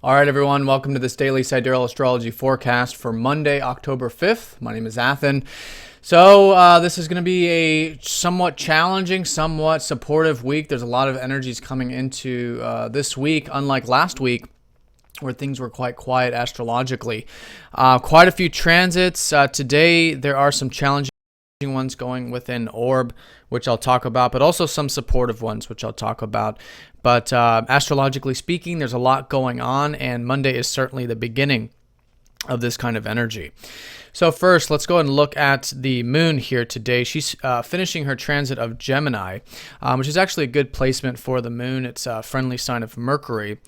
All right, everyone, welcome to this daily Sidereal Astrology forecast for Monday, October 5th. My name is Athen. So this is going to be a somewhat challenging, somewhat supportive week. There's a lot of energies coming into this week, unlike last week, where things were quite quiet astrologically. Quite a few transits. Today, there are some challenging ones going within orb, which I'll talk about, but also some supportive ones, which I'll talk about. But astrologically speaking, there's a lot going on, and Monday is certainly the beginning of this kind of energy. So first, let's go ahead and look at the moon here today. She's finishing her transit of Gemini, which is actually a good placement for the moon. It's a friendly sign of Mercury.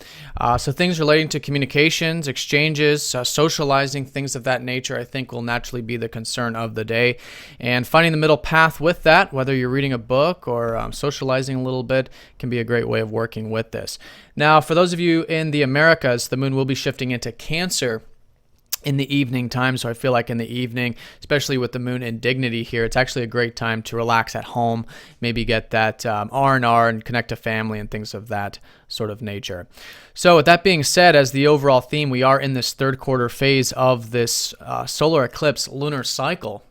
So things relating to communications, exchanges, socializing, things of that nature, I think will naturally be the concern of the day. And finding the middle path with that, whether you're reading a book or socializing a little bit, can be a great way of working with this. Now, for those of you in the Americas, the moon will be shifting into Cancer in the evening time. So I feel like in the evening, especially with the moon in dignity here, it's actually a great time to relax at home, maybe get that R&R and connect to family and things of that sort of nature. So with that being said, as the overall theme, we are in this third quarter phase of this solar eclipse lunar cycle,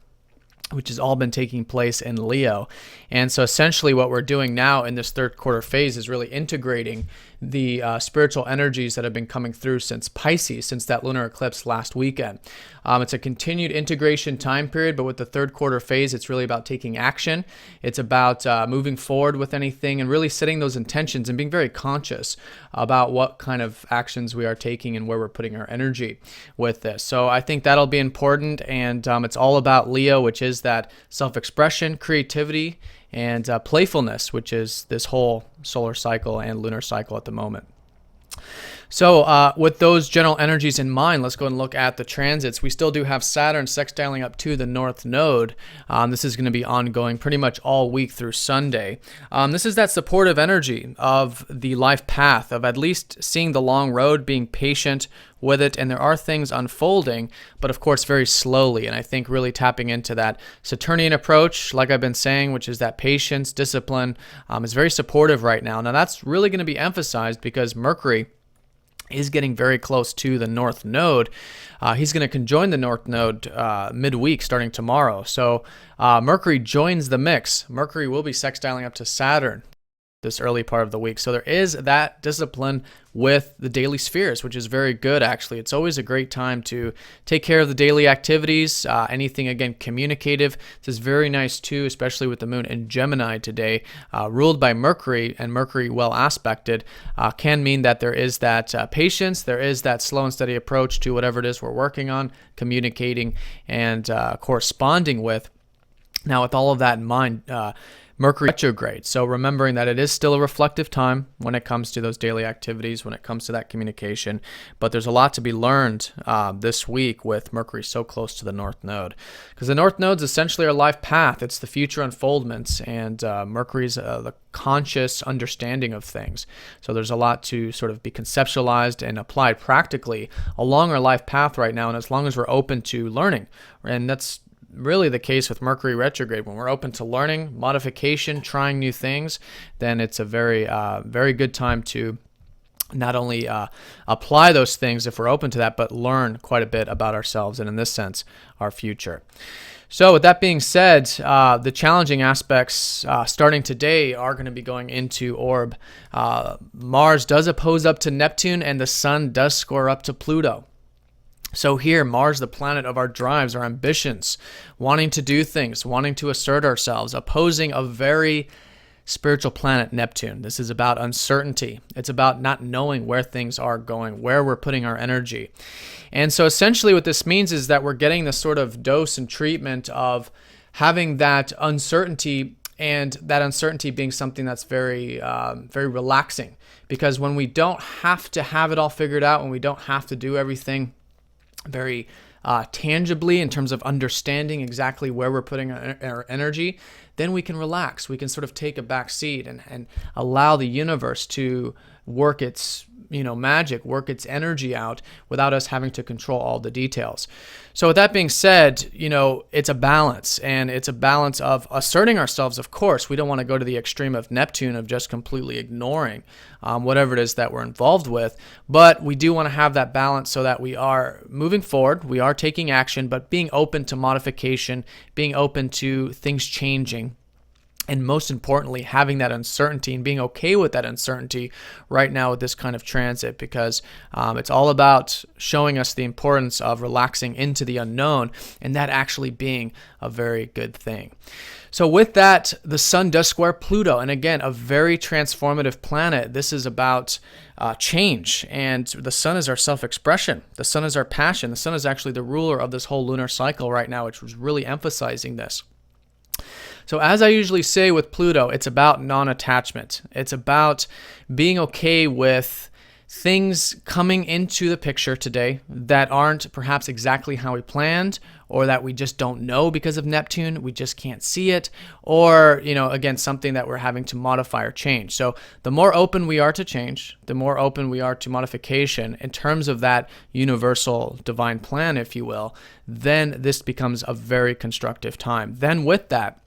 which has all been taking place in Leo. And so essentially what we're doing now in this third quarter phase is really integrating the spiritual energies that have been coming through since Pisces, since that lunar eclipse last weekend. It's a continued integration time period, but with the third quarter phase, it's really about taking action. It's about moving forward with anything and really setting those intentions and being very conscious about what kind of actions we are taking and where we're putting our energy with this. So I think that'll be important, and it's all about Leo, which is that self-expression, creativity, and playfulness, which is this whole solar cycle and lunar cycle at the moment. So with those general energies in mind, let's go and look at the transits. We still do have Saturn sextiling up to the North Node. This is going to be ongoing pretty much all week through Sunday. This is that supportive energy of the life path, of at least seeing the long road, being patient with it, and there are things unfolding, but of course very slowly. And I think really tapping into that Saturnian approach, like I've been saying, which is that patience, discipline, is very supportive right now. Now that's really going to be emphasized because Mercury is getting very close to the North Node. He's going to conjoin the North Node midweek starting tomorrow. So Mercury joins the mix. Mercury will be sextiling up to Saturn this early part of the week. So there is that discipline with the daily spheres, which is very good, actually. It's always a great time to take care of the daily activities. Anything, again, communicative. This is very nice, too, especially with the moon in Gemini today, ruled by Mercury, and Mercury well aspected, can mean that there is that patience, there is that slow and steady approach to whatever it is we're working on, communicating, and corresponding with. Now, with all of that in mind, Mercury retrograde. So remembering that it is still a reflective time when it comes to those daily activities, when it comes to that communication. But there's a lot to be learned this week with Mercury so close to the North Node. Because the North Node is essentially our life path. It's the future unfoldments, and Mercury's the conscious understanding of things. So there's a lot to sort of be conceptualized and applied practically along our life path right now, and as long as we're open to learning. And that's really the case with Mercury retrograde. When we're open to learning, modification, trying new things, then it's a very, very good time to not only apply those things if we're open to that, but learn quite a bit about ourselves and, in this sense, our future. So with that being said, the challenging aspects starting today are going to be going into orb. Mars does oppose up to Neptune, and the Sun does score up to Pluto. So here, Mars, the planet of our drives, our ambitions, wanting to do things, wanting to assert ourselves, opposing a very spiritual planet, Neptune. This is about uncertainty. It's about not knowing where things are going, where we're putting our energy. And so essentially what this means is that we're getting this sort of dose and treatment of having that uncertainty, and that uncertainty being something that's very, very relaxing. Because when we don't have to have it all figured out, when we don't have to do everything very tangibly in terms of understanding exactly where we're putting our energy, then we can relax. We can sort of take a back seat and allow the universe to work its magic, work its energy out without us having to control all the details. So with that being said, it's a balance, and it's a balance of asserting ourselves. Of course, we don't want to go to the extreme of Neptune, of just completely ignoring whatever it is that we're involved with, but we do want to have that balance so that we are moving forward, we are taking action, but being open to modification, being open to things changing. And most importantly, having that uncertainty and being okay with that uncertainty right now with this kind of transit, because it's all about showing us the importance of relaxing into the unknown, and that actually being a very good thing. So with that, the sun does square Pluto, and again, a very transformative planet. This is about change, and the sun is our self-expression. The sun is our passion. The sun is actually the ruler of this whole lunar cycle right now, which was really emphasizing this. So as I usually say with Pluto, it's about non-attachment. It's about being okay with things coming into the picture today that aren't perhaps exactly how we planned, or that we just don't know because of Neptune, we just can't see it, or, again, something that we're having to modify or change. So the more open we are to change, the more open we are to modification in terms of that universal divine plan, if you will, then this becomes a very constructive time. Then with that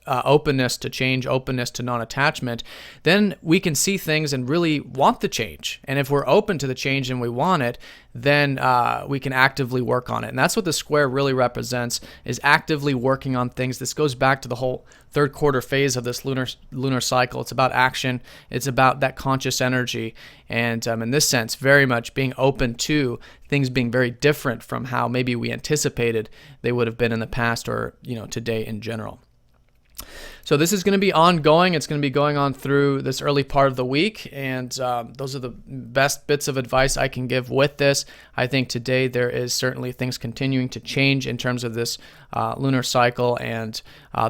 openness to change, openness to non-attachment, then we can see things and really want the change. And if we're open to the change and we want it, then we can actively work on it. And that's what the square really represents, is actively working on things. This goes back to the whole third quarter phase of this lunar cycle. It's about action. It's about that conscious energy. And in this sense, very much being open to things being very different from how maybe we anticipated they would have been in the past, or today in general. So this is going to be ongoing. It's going to be going on through this early part of the week, and those are the best bits of advice I can give with this. I think today there is certainly things continuing to change in terms of this lunar cycle, and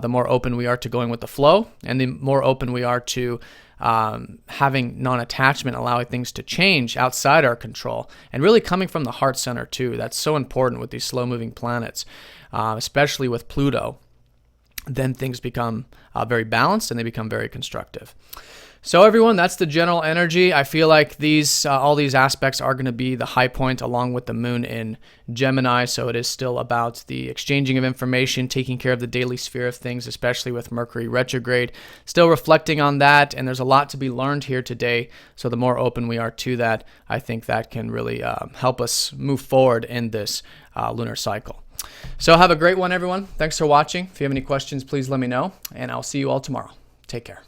the more open we are to going with the flow, and the more open we are to having non-attachment, allowing things to change outside our control, and really coming from the heart center too. That's so important with these slow-moving planets, especially with Pluto. Then things become very balanced, and they become very constructive. So everyone, that's the general energy. I feel like all these aspects are going to be the high point, along with the moon in Gemini. So it is still about the exchanging of information, taking care of the daily sphere of things, especially with Mercury retrograde. Still reflecting on that, and there's a lot to be learned here today. So the more open we are to that, I think that can really help us move forward in this lunar cycle. So have a great one, everyone. Thanks for watching. If you have any questions, please let me know, and I'll see you all tomorrow. Take care.